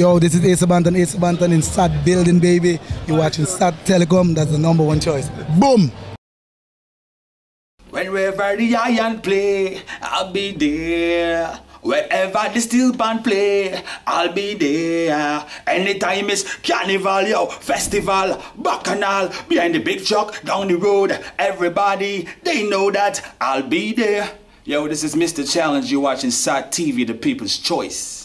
Yo, this is Asa Banton in SAT building, baby. You're watching SAT Telecom, that's the #1 choice. Boom! Whenever the iron play, I'll be there. Wherever the steel band play, I'll be there. Anytime it's carnival, yo, festival, bacchanal, behind the big truck, down the road, everybody, they know that I'll be there. Yo, this is Mr. Challenge, you're watching SAT TV, the people's choice.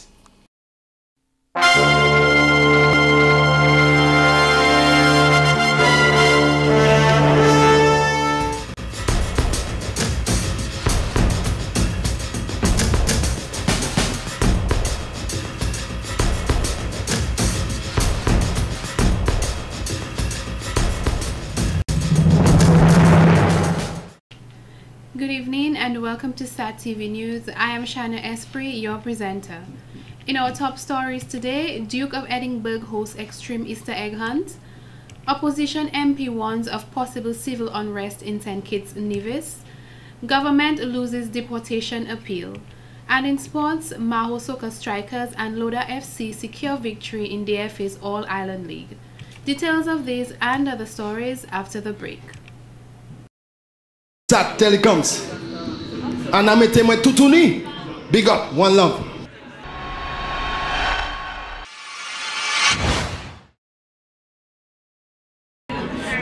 Good evening and welcome to SAT TV News. I am Shanna Esprit, your presenter. In our top stories today, Duke of Edinburgh hosts extreme Easter egg hunt. Opposition MP warns of possible civil unrest in St. Kitts Nevis. Government loses deportation appeal. And in sports, Maho Soccer Strikers and Loda FC secure victory in the FA's All-Ireland League. Details of these and other stories after the break. SAT Telecoms. And I'm a tutuni. Big up, one love.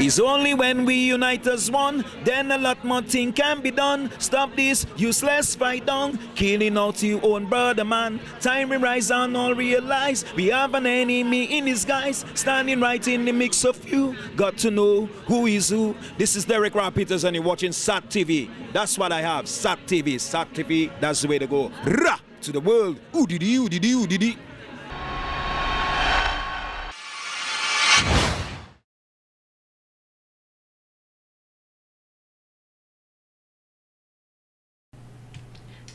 It's only when we unite as one, then a lot more thing can be done. Stop this useless fight down, killing out your own brother man. Time we rise and all realize we have an enemy in disguise, standing right in the mix of you. Got to know who is who. This is Derek Peters and you're watching SAT TV. That's what I have, SAT TV. SAT TV, that's the way to go. Rah! To the world. Ooh did ooh did ooh did.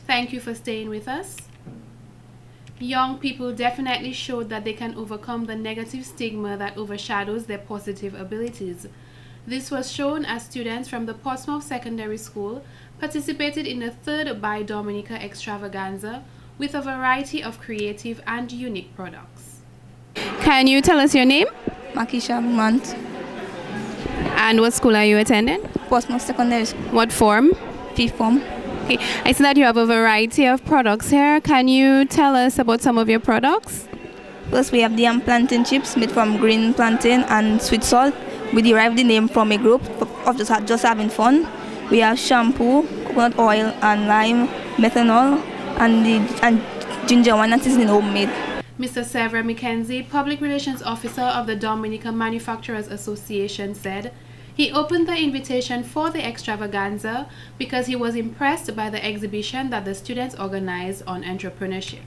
Thank you for staying with us. Young people definitely showed that they can overcome the negative stigma that overshadows their positive abilities. This was shown as students from the Portsmouth Secondary School participated in the 3rd By Dominica Extravaganza with a variety of creative and unique products. Can you tell us your name? Makisha Mant. And what school are you attending? Portsmouth Secondary School. What form? 5th form. Okay. I see that you have a variety of products here. Can you tell us about some of your products? First, we have the plantain chips made from green plantain and sweet salt. We derived the name from a group of just having fun. We have shampoo, coconut oil and lime, methanol, and ginger wine and seasoning homemade. Mr. Severin McKenzie, Public Relations Officer of the Dominica Manufacturers Association, said he opened the invitation for the extravaganza because he was impressed by the exhibition that the students organized on entrepreneurship.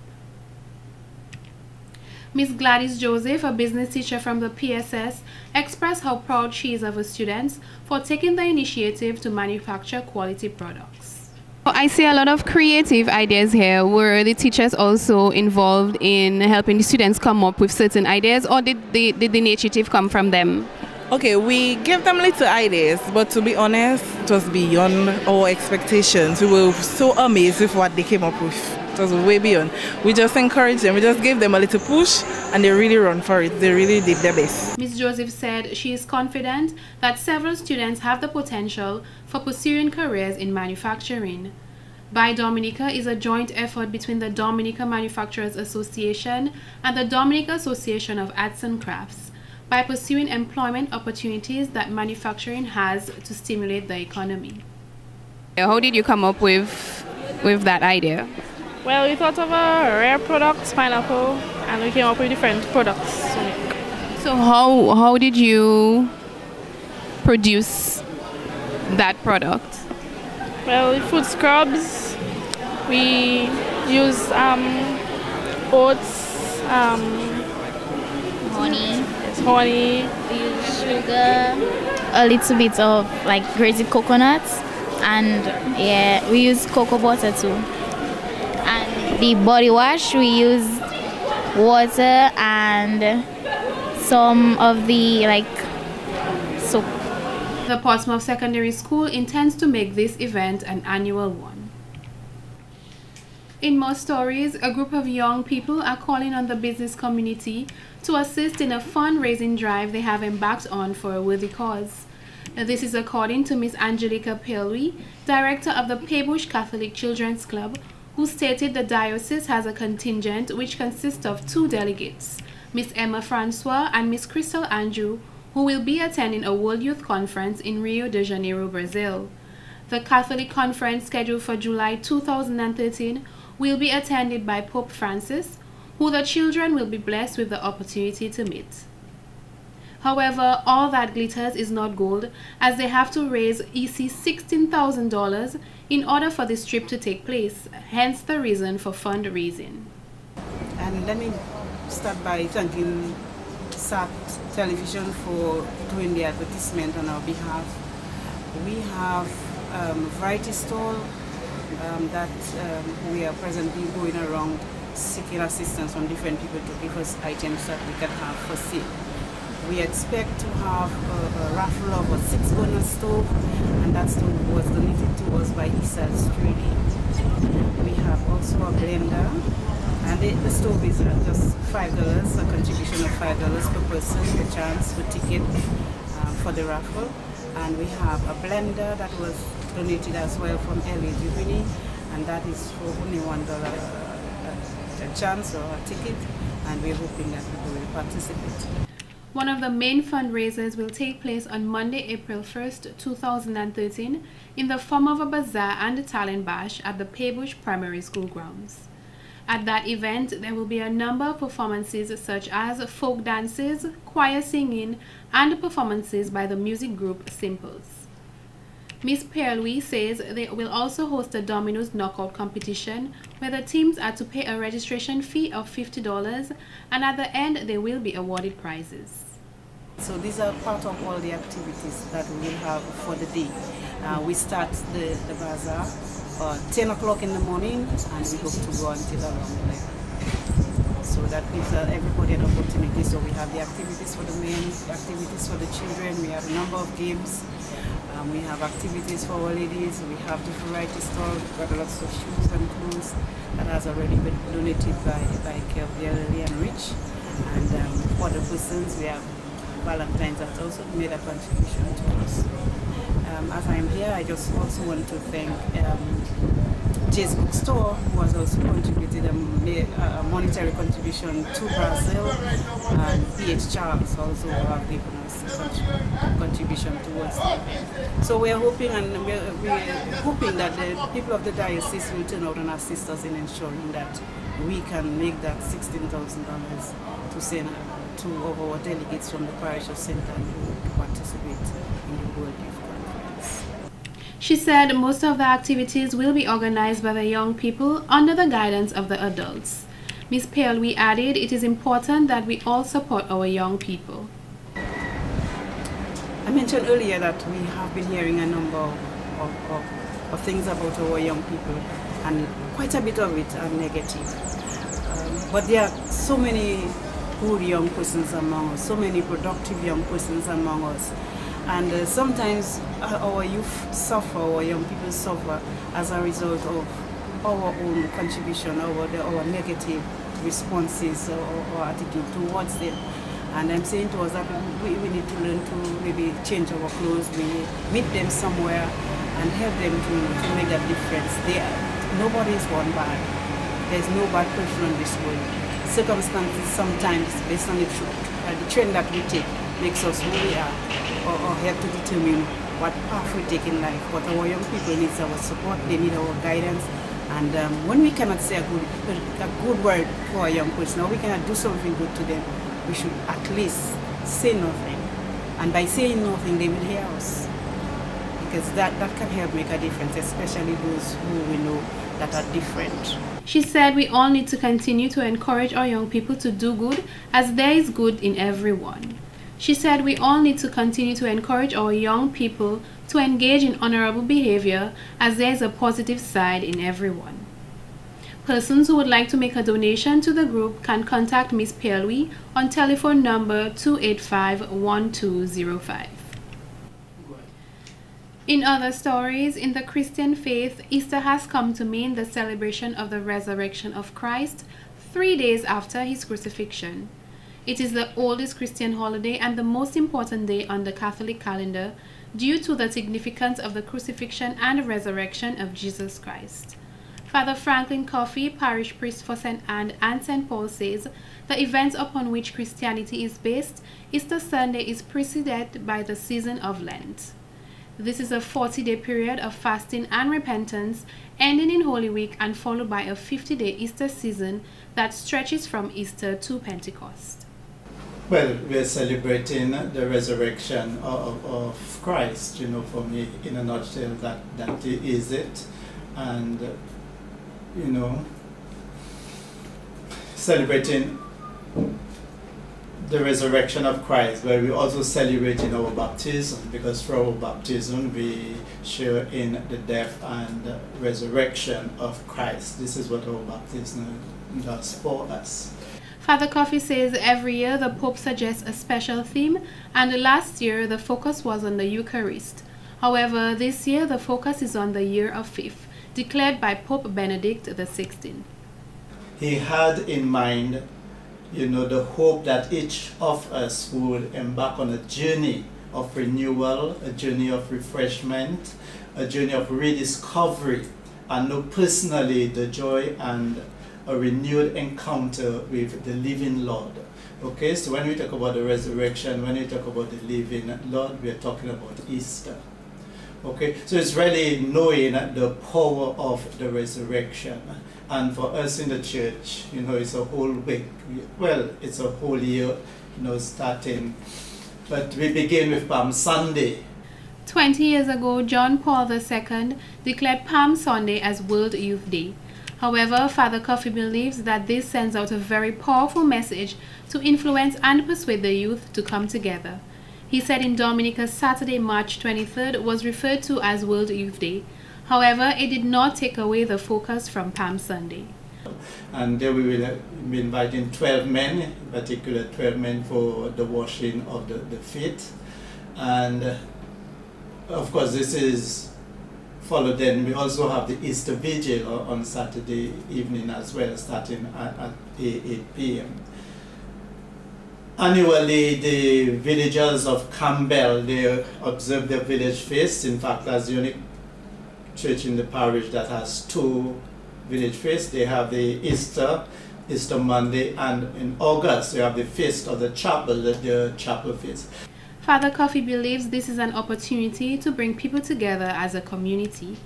Ms. Gladys Joseph, a business teacher from the PSS, expressed how proud she is of her students for taking the initiative to manufacture quality products. I see a lot of creative ideas here. Were the teachers also involved in helping the students come up with certain ideas, or did the initiative come from them? Okay, we gave them little ideas, but to be honest, it was beyond our expectations. We were so amazed with what they came up with. It was way beyond. We just encouraged them, we just gave them a little push, and they really run for it. They really did their best. Ms. Joseph said she is confident that several students have the potential for pursuing careers in manufacturing. By Dominica is a joint effort between the Dominica Manufacturers Association and the Dominica Association of Arts and Crafts, by pursuing employment opportunities that manufacturing has to stimulate the economy. How did you come up with that idea? Well, we thought of a rare product, pineapple, and we came up with different products. So how did you produce that product? Well, food scrubs, we use oats, honey, we use sugar, a little bit of like grated coconuts, and yeah, we use cocoa butter too. And the body wash, we use water and some of the soap. The Portsmouth Secondary School intends to make this event an annual one. In more stories, a group of young people are calling on the business community to assist in a fundraising drive they have embarked on for a worthy cause. This is according to Miss Angelica Pelwi, director of the Paybush Catholic Children's Club, who stated the diocese has a contingent which consists of 2 delegates, Miss Emma Francois and Miss Crystal Andrew, who will be attending a World Youth Conference in Rio de Janeiro, Brazil. The Catholic Conference, scheduled for July 2013, will be attended by Pope Francis, who the children will be blessed with the opportunity to meet. However, all that glitters is not gold, as they have to raise EC $16,000 in order for this trip to take place, hence the reason for fundraising. And let me start by thanking SAT Television for doing the advertisement on our behalf. We have a variety stall that we are presently going around seeking assistance from different people to give us items that we can have for sale. We expect to have a raffle of a 6-burner stove, and that stove was donated to us by ESA's Trading. We have also a blender, and the stove is just $5, a contribution of $5 per person, a chance for ticket for the raffle. And we have a blender that was donated as well from LA Jubilee, and that is for only $1 a chance or a ticket, and we're hoping that people will participate. One of the main fundraisers will take place on Monday, April 1st, 2013, in the form of a bazaar and a talent bash at the Paybush Primary School grounds. At that event, there will be a number of performances such as folk dances, choir singing, and performances by the music group Simples. Miss Pelwi says they will also host a Domino's knockout competition where the teams are to pay a registration fee of $50, and at the end they will be awarded prizes. So these are part of all the activities that we will have for the day. We start the bazaar 10 o'clock in the morning, and we hope to go until around 11. So that gives everybody an opportunity. So we have the activities for the men, activities for the children, we have a number of games. We have activities for our ladies, we have the variety store, we've got lots of shoes and clothes that has already been donated by Care of the Elderly and Rich. And for the persons, we have Valentine's that also made a contribution to us. As I'm here, I just also want to thank Jay's Bookstore, who has also contributed a monetary contribution to Brazil, and PH Charles also have given us a contribution towards the event. So we're hoping, and we're hoping that the people of the diocese will turn out and assist us in ensuring that we can make that $16,000 to send 2 of our delegates from the parish of St. Andrew to participate in the World Youth Conference. She said most of the activities will be organized by the young people under the guidance of the adults. Ms. Pelwi added it is important that we all support our young people. I mentioned earlier that we have been hearing a number of things about our young people, and quite a bit of it are negative. But there are so many good young persons among us, so many productive young persons among us. And sometimes our youth suffer, our young people suffer as a result of our own contribution, our negative responses or attitude towards them. And I'm saying to us that we need to learn to maybe change our clothes, we meet them somewhere and help them to make that difference. Nobody is born bad. There's no bad person in this world. Circumstances sometimes, based on the trend that we take, makes us who we are, or help to determine what path we take in life. But our young people need our support, they need our guidance. And when we cannot say a good word for a young person, or we cannot do something good to them, we should at least say nothing. And by saying nothing, they will hear us. Because that can help make a difference, especially those who we know that are different. She said we all need to continue to encourage our young people to do good, as there is good in everyone. She said we all need to continue to encourage our young people to engage in honorable behavior, as there is a positive side in everyone. Persons who would like to make a donation to the group can contact Ms. Pelwi on telephone number 285-1205. In other stories, in the Christian faith, Easter has come to mean the celebration of the resurrection of Christ 3 days after his crucifixion. It is the oldest Christian holiday and the most important day on the Catholic calendar due to the significance of the crucifixion and resurrection of Jesus Christ. Father Franklin Coffey, parish priest for St. Anne and St. Paul, says the events upon which Christianity is based, Easter Sunday is preceded by the season of Lent. This is a 40-day period of fasting and repentance, ending in Holy Week and followed by a 50-day Easter season that stretches from Easter to Pentecost. Well, we're celebrating the resurrection of Christ, you know, for me, in a nutshell, that is it. And, you know, celebrating the resurrection of Christ, where we also celebrating our baptism, because through our baptism we share in the death and resurrection of Christ. This is what our baptism does for us. Father Coffey says every year the Pope suggests a special theme, and last year the focus was on the Eucharist. However, this year the focus is on the Year of Faith, declared by Pope Benedict XVI. He had in mind, you know, the hope that each of us would embark on a journey of renewal, a journey of refreshment, a journey of rediscovery, and know personally the joy and a renewed encounter with the living Lord. Okay, so when we talk about the resurrection, when we talk about the living Lord, we are talking about Easter. Okay, so it's really knowing the power of the resurrection. And for us in the church, you know, it's a whole week. Well, it's a whole year, you know, starting. But we begin with Palm Sunday. 20 years ago, John Paul II declared Palm Sunday as World Youth Day. However, Father Coffey believes that this sends out a very powerful message to influence and persuade the youth to come together. He said in Dominica, Saturday, March 23rd was referred to as World Youth Day. However, it did not take away the focus from Palm Sunday. And there we will be inviting 12 men, in particular 12 men for the washing of the feet. And of course this is followed, then we also have the Easter Vigil on Saturday evening as well, starting at 8 p.m. Annually, the villagers of Campbell, they observe their village feast. In fact, that's the only church in the parish that has 2 village feasts. They have the Easter Monday, and in August they have the feast of the chapel, the chapel feast. Father Coffey believes this is an opportunity to bring people together as a community.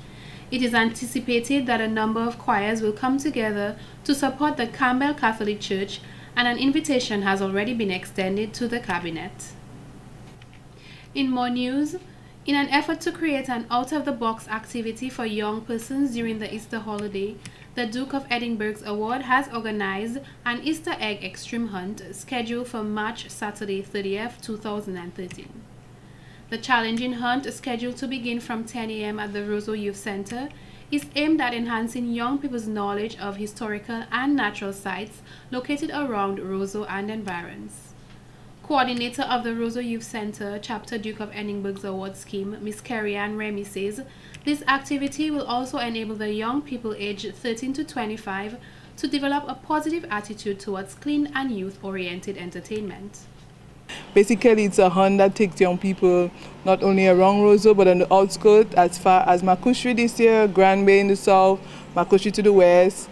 It is anticipated that a number of choirs will come together to support the Campbell Catholic Church, and an invitation has already been extended to the cabinet. In more news, in an effort to create an out-of-the-box activity for young persons during the Easter holiday, the Duke of Edinburgh's Award has organized an Easter egg extreme hunt scheduled for Saturday, 30th, 2013. The challenging hunt, scheduled to begin from 10 a.m. at the Roseau Youth Center, is aimed at enhancing young people's knowledge of historical and natural sites located around Roseau and environs. Coordinator of the Roseau Youth Center, Chapter Duke of Edinburgh's Award Scheme, Ms. Kerry-Ann Remy, says this activity will also enable the young people aged 13 to 25 to develop a positive attitude towards clean and youth-oriented entertainment. Basically, it's a hunt that takes young people not only around Roseau but on the outskirts as far as Macushri this year, Grand Bay in the south, Macushri to the west,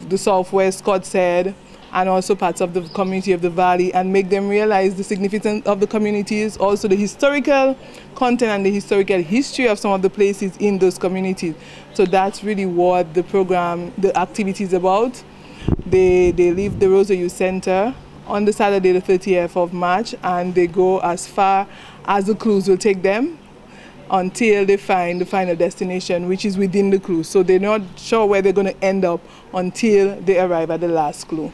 the southwest, Scott's Head, and also parts of the community of the valley, and make them realize the significance of the communities, also the historical content and the historical history of some of the places in those communities. So that's really what the program, the activity is about. They leave the Roseau Youth Center on the Saturday the 30th of March, and they go as far as the clues will take them until they find the final destination, which is within the clue. So they're not sure where they're going to end up until they arrive at the last clue.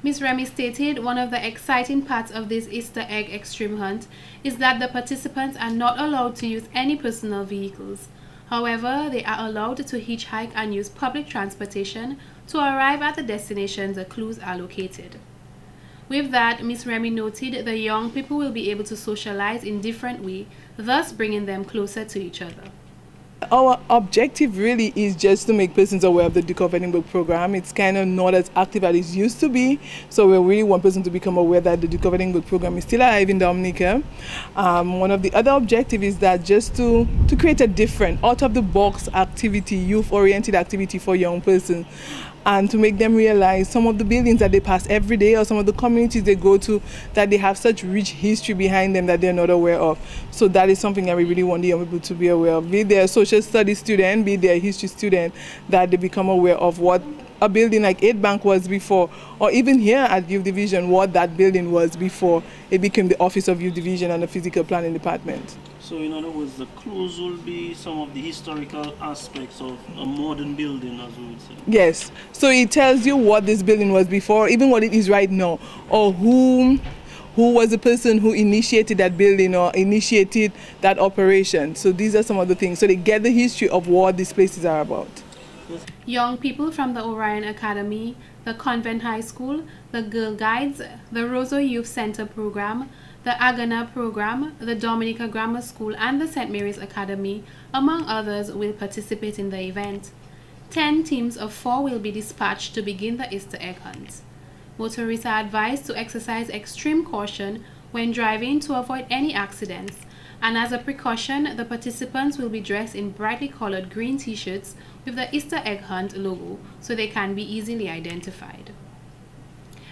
Ms. Remy stated one of the exciting parts of this Easter egg extreme hunt is that the participants are not allowed to use any personal vehicles. However, they are allowed to hitchhike and use public transportation to arrive at the destinations the clues are located. With that, Ms. Remy noted the young people will be able to socialize in different ways, thus bringing them closer to each other. Our objective really is just to make persons aware of the Duke of Edinburgh program. It's kind of not as active as it used to be, so we really want persons to become aware that the Duke of Edinburgh program is still alive in Dominica. One of the other objectives is that just to create a different, out-of-the-box activity, youth-oriented activity for young persons, and to make them realize some of the buildings that they pass every day or some of the communities they go to, that they have such rich history behind them that they're not aware of. So that is something that we really want the young people to be aware of. Be they a social studies student, be they a history student, that they become aware of what a building like 8 Bank was before, or even here at Youth Division, what that building was before it became the Office of Youth Division and the Physical Planning Department. So in other words, the clues will be some of the historical aspects of a modern building, as we would say. Yes. So it tells you what this building was before, even what it is right now, or who was the person who initiated that building or initiated that operation. So these are some of the things. So they get the history of what these places are about. Young people from the Orion Academy, the Convent High School, the Girl Guides, the Roseau Youth Center program, the Agana program, the Dominica Grammar School, and the St. Mary's Academy, among others, will participate in the event. 10 teams of 4 will be dispatched to begin the Easter egg hunt. Motorists are advised to exercise extreme caution when driving to avoid any accidents, and as a precaution, the participants will be dressed in brightly colored green t-shirts with the Easter egg hunt logo so they can be easily identified.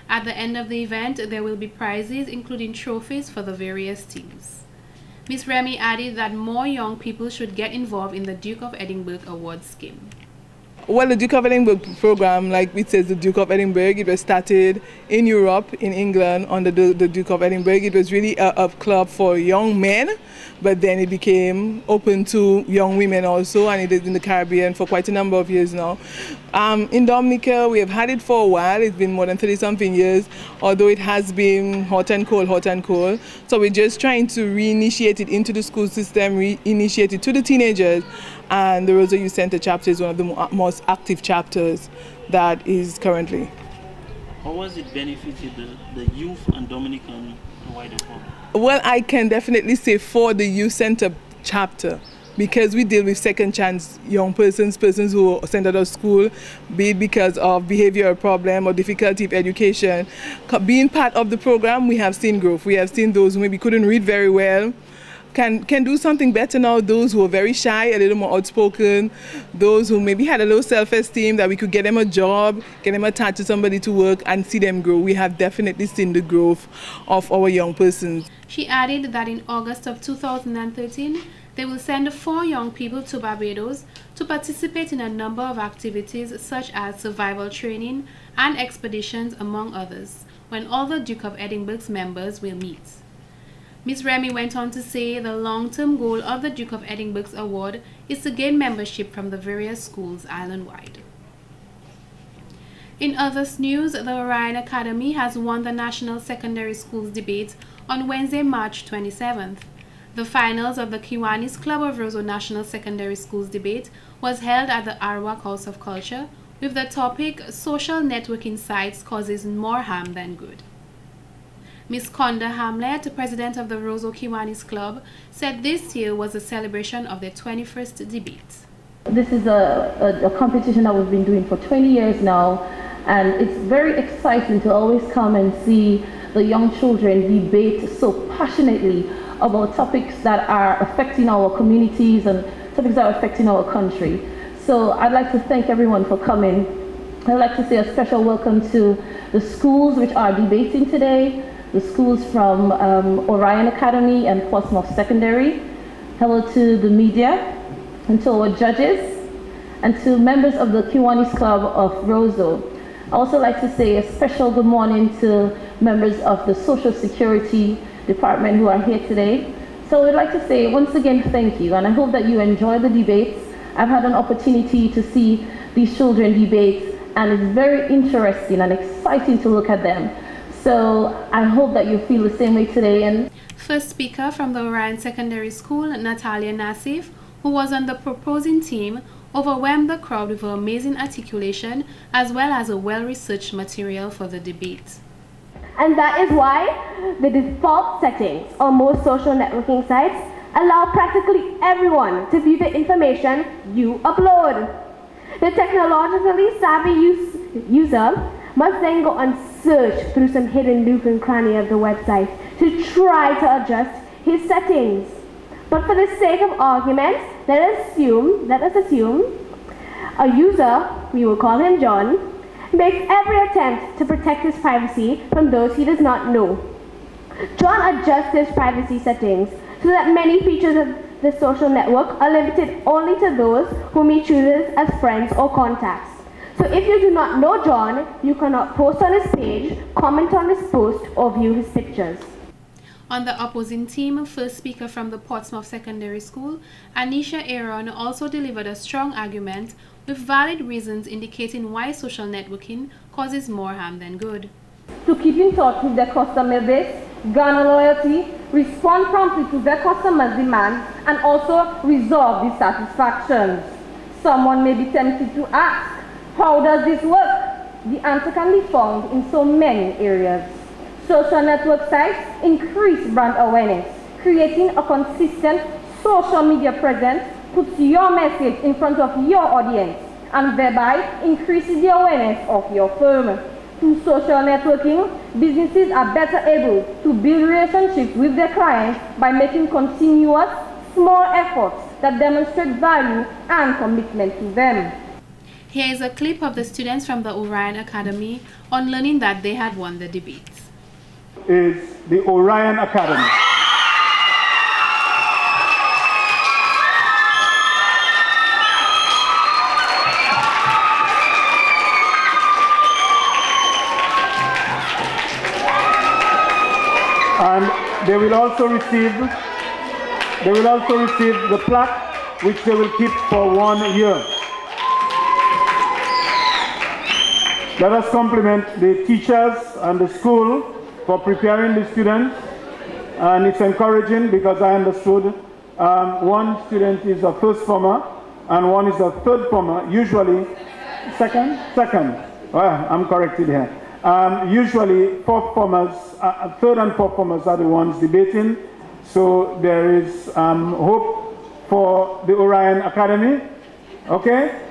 At the end of the event, there will be prizes including trophies for the various teams. Ms. Remy added that more young people should get involved in the Duke of Edinburgh Awards scheme. Well, the Duke of Edinburgh program, like it says, the Duke of Edinburgh, it was started in Europe, in England, under the Duke of Edinburgh. It was really a club for young men, but then it became open to young women also, and it is in the Caribbean for quite a number of years now. In Dominica, we have had it for a while. It's been more than 30-something years, although it has been hot and cold, hot and cold. So we're just trying to reinitiate it into the school system, reinitiate it to the teenagers, and the Roseau Youth Center chapter is one of the most active chapters that is currently. How has it benefited the youth and Dominican wider public? Well, I can definitely say for the Youth Center chapter, because we deal with second chance young persons who are sent out of school, be it because of behavioral problem or difficulty of education. Being part of the program, we have seen growth. We have seen those who maybe couldn't read very well, can do something better now, those who are very shy, a little more outspoken, those who maybe had a low self-esteem, that we could get them a job, get them attached to somebody to work and see them grow. We have definitely seen the growth of our young persons. She added that in August of 2013, they will send 4 young people to Barbados to participate in a number of activities such as survival training and expeditions, among others, when all the Duke of Edinburgh's members will meet. Ms. Remy went on to say the long-term goal of the Duke of Edinburgh's award is to gain membership from the various schools island-wide. In other news, the Orion Academy has won the National Secondary Schools debate on Wednesday, March 27th. The finals of the Kiwanis Club of Roseau National Secondary Schools debate was held at the Arawak House of Culture with the topic Social Networking Sites Causes More Harm Than Good. Ms. Conda Hamlet, president of the Roseau Kiwanis Club, said this year was a celebration of their 21st debate. This is a competition that we've been doing for 20 years now, and it's very exciting to always come and see the young children debate so passionately about topics that are affecting our communities and topics that are affecting our country. So I'd like to thank everyone for coming. I'd like to say a special welcome to the schools which are debating today, the schools from Orion Academy and Portsmouth Secondary. Hello to the media and to our judges and to members of the Kiwanis Club of Roseau. I'd also like to say a special good morning to members of the Social Security Department who are here today. So I'd like to say once again thank you, and I hope that you enjoy the debates. I've had an opportunity to see these children debate, and it's very interesting and exciting to look at them. So I hope that you feel the same way today. And first speaker from the Orion Secondary School, Natalia Nassif, who was on the proposing team, overwhelmed the crowd with her amazing articulation as well as a well-researched material for the debate. And that is why the default settings on most social networking sites allow practically everyone to view the information you upload. The technologically savvy user must then go and search through some hidden nook and cranny of the website to try to adjust his settings. But for the sake of argument, let us assume a user, we will call him John, makes every attempt to protect his privacy from those he does not know. John adjusts his privacy settings so that many features of the social network are limited only to those whom he chooses as friends or contacts. So if you do not know John, you cannot post on his page, comment on his post, or view his pictures. On the opposing team, first speaker from the Portsmouth Secondary School, Anisha Aaron also delivered a strong argument with valid reasons indicating why social networking causes more harm than good. To keep in touch with their customer base, garner loyalty, respond promptly to their customers' demands, and also resolve dissatisfactions. Someone may be tempted to ask, how does this work? The answer can be found in so many areas. Social network sites increase brand awareness. Creating a consistent social media presence puts your message in front of your audience and thereby increases the awareness of your firm. Through social networking, businesses are better able to build relationships with their clients by making continuous, small efforts that demonstrate value and commitment to them. Here is a clip of the students from the Orion Academy on learning that they had won the debate. Is the Orion Academy. And they will also receive the plaque, which they will keep for 1 year. Let us compliment the teachers and the school for preparing the students, and it's encouraging because I understood one student is a first former and one is a third former, usually second. Well, I'm corrected here. Usually fourth formers, third and fourth formers are the ones debating, so there is hope for the Orion Academy. Okay?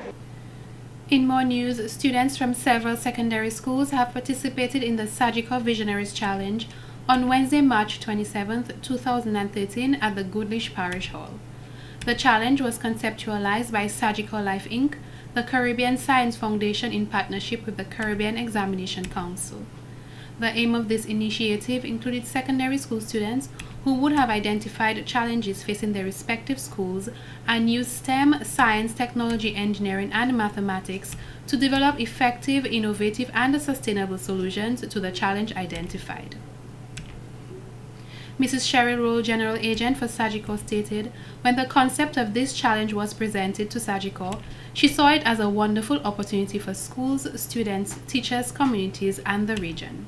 In more news, students from several secondary schools have participated in the Sagicor Visionaries Challenge on Wednesday, March 27, 2013 at the Goodlish Parish Hall. The challenge was conceptualized by Sagicor Life Inc., the Caribbean Science Foundation in partnership with the Caribbean Examination Council. The aim of this initiative included secondary school students who would have identified challenges facing their respective schools and used STEM, science, technology, engineering, and mathematics to develop effective, innovative, and sustainable solutions to the challenge identified. Mrs. Cheryl Roll, General Agent for Sagicor, stated, when the concept of this challenge was presented to Sagicor, she saw it as a wonderful opportunity for schools, students, teachers, communities, and the region.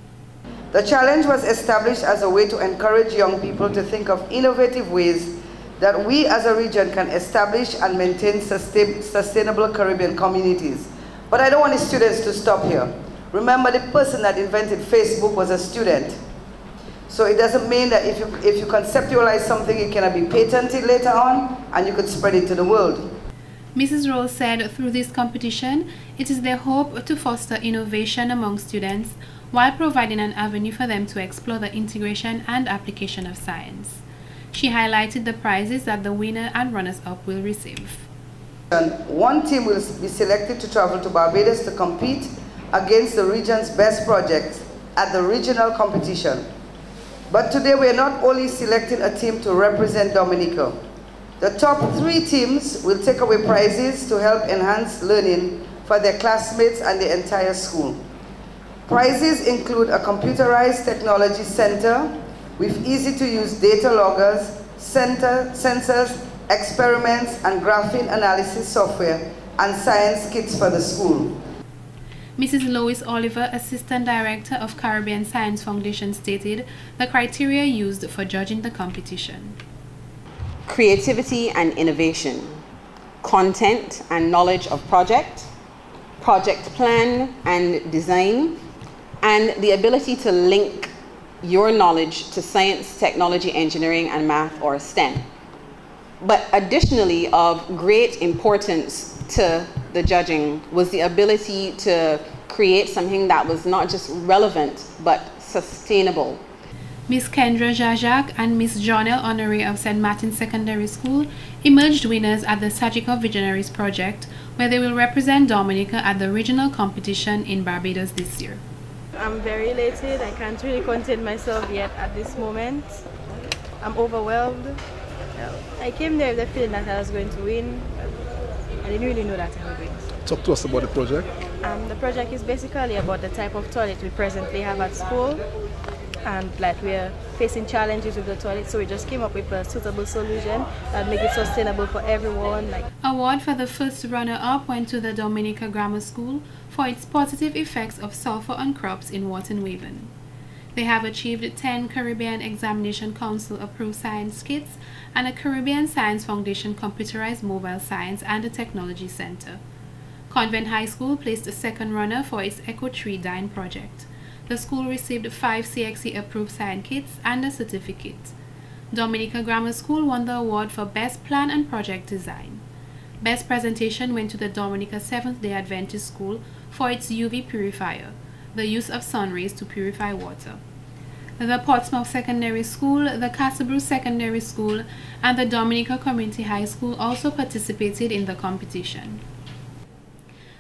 The challenge was established as a way to encourage young people to think of innovative ways that we as a region can establish and maintain sustainable Caribbean communities. But I don't want the students to stop here. Remember, the person that invented Facebook was a student. So it doesn't mean that if you conceptualize something, it cannot be patented later on and you could spread it to the world. Mrs. Rose said through this competition, it is their hope to foster innovation among students while providing an avenue for them to explore the integration and application of science. She highlighted the prizes that the winner and runners-up will receive. And one team will be selected to travel to Barbados to compete against the region's best projects at the regional competition. But today we are not only selecting a team to represent Dominica. The top 3 teams will take away prizes to help enhance learning for their classmates and the entire school. Prizes include a computerized technology center with easy-to-use data loggers, sensors, experiments, and graphene analysis software, and science kits for the school. Mrs. Lois Oliver, Assistant Director of Caribbean Science Foundation, stated the criteria used for judging the competition. Creativity and innovation, content and knowledge of project plan and design, and the ability to link your knowledge to science, technology, engineering, and math, or STEM. But additionally, of great importance to the judging was the ability to create something that was not just relevant, but sustainable. Miss Kendra Jajak and Miss Jonelle Honore of St. Martin Secondary School emerged winners at the Sajikov Visionaries Project, where they will represent Dominica at the regional competition in Barbados this year. I'm very elated. I can't really contain myself yet at this moment. I'm overwhelmed. I came there with the feeling that I was going to win. I didn't really know that I would win. Talk to us about the project. The project is basically about the type of toilet we presently have at school, and like we're facing challenges with the toilet, so we just came up with a suitable solution that make it sustainable for everyone. Award for the first runner-up went to the Dominica Grammar School for its positive effects of sulfur on crops in Wharton Wavon. They have achieved 10 Caribbean Examination Council approved science kits and a Caribbean Science Foundation computerized mobile science and a technology center. Convent High School placed a second runner for its Echo Tree Dine project. The school received 5 CXC approved science kits and a certificate. Dominica Grammar School won the award for Best Plan and Project Design. Best presentation went to the Dominica Seventh-day Adventist School for its UV purifier, the use of sun rays to purify water. The Portsmouth Secondary School, the Castlebrew Secondary School, and the Dominica Community High School also participated in the competition.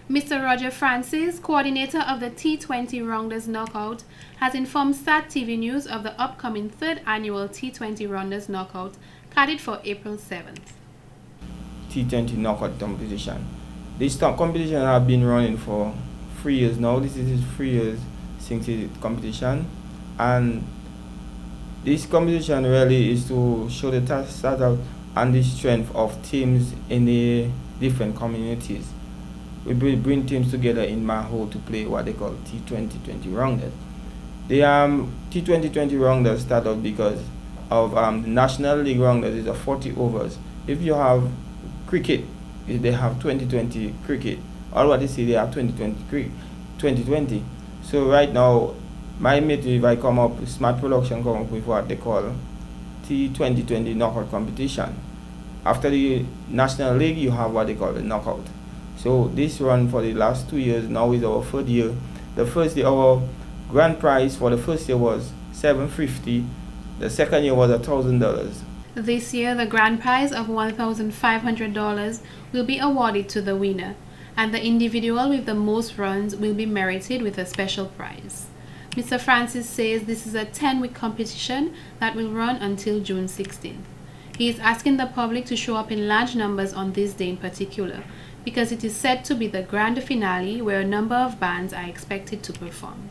Mr. Roger Francis, coordinator of the T20 Rounders Knockout, has informed SAT TV News of the upcoming 3rd annual T20 Rounders Knockout, carried for April 7th. T20 Knockout competition. This competition has been running for 3 years now. This is 3 years since the competition, and this competition really is to show the talent and the strength of teams in the different communities. We bring teams together in Maho to play what they call T20 Rounders. The T20 Rounders started because of the National League Rounders is a 40 overs. If you have cricket, they have 2020 cricket. All what they say, they have 2020. So right now, my mate, if I come up, Smart Production come up with what they call T20 knockout competition. After the National League, you have what they call the knockout. So this run for the last 2 years, now is our 3rd year. The first year, our grand prize for the first year was $750. The second year was $1,000. This year, the grand prize of $1,500 will be awarded to the winner, and the individual with the most runs will be merited with a special prize. Mr. Francis says this is a 10-week competition that will run until June 16th. He is asking the public to show up in large numbers on this day in particular, because it is said to be the grand finale where a number of bands are expected to perform.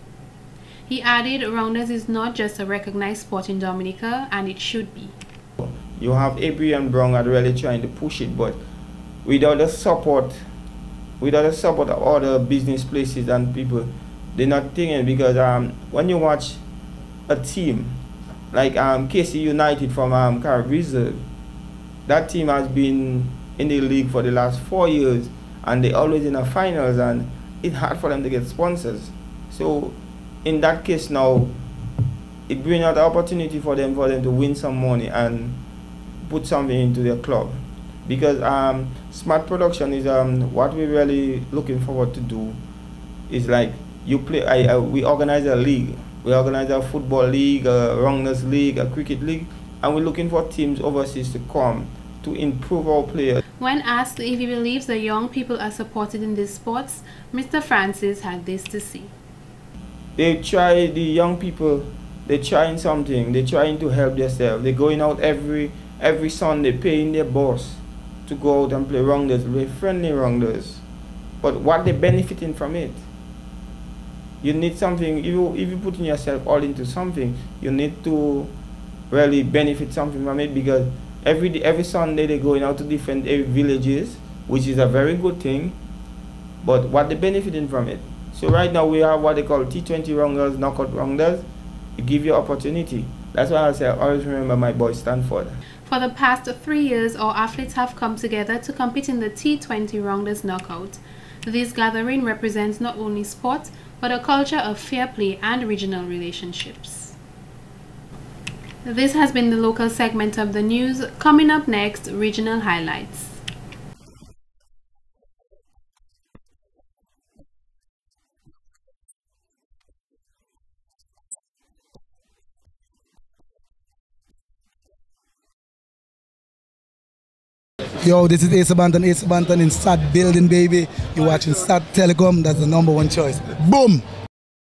He added, Rounders is not just a recognized sport in Dominica, and it should be. You have Abraham Brown are really trying to push it, but without the support of other business places and people, they're not thinking, because when you watch a team like KC United from Carib Reserve, that team has been in the league for the last 4 years, and they're always in the finals, and it's hard for them to get sponsors. So in that case now, it brings out the opportunity for them to win some money and put something into their club. Because Smart Production is what we're really looking forward to do is like you play. We organize a league. We organize a football league, a Rounders league, a cricket league, and we're looking for teams overseas to come to improve our players. When asked if he believes the young people are supported in these sports, Mr. Francis had this to say. The young people, they're trying something. They're trying to help themselves. They're going out every Sunday, paying their boss to go out and play rounders, play friendly rounders. But what they're benefiting from it? You need something. If you putting yourself all into something, you need to really benefit something from it, because every Sunday they're going out to different villages, which is a very good thing. But what they're benefiting from it? So right now we have what they call T20 Rounders, Knockout Rounders. It gives you opportunity. That's why I say I always remember my boy Stanford. For the past 3 years, our athletes have come together to compete in the T20 Rounders Knockout. This gathering represents not only sport, but a culture of fair play and regional relationships. This has been the local segment of the news. Coming up next, regional highlights. Yo, this is Asa Banton in SAT building, baby. You're watching SAT Telecom. That's the #1 choice. Boom!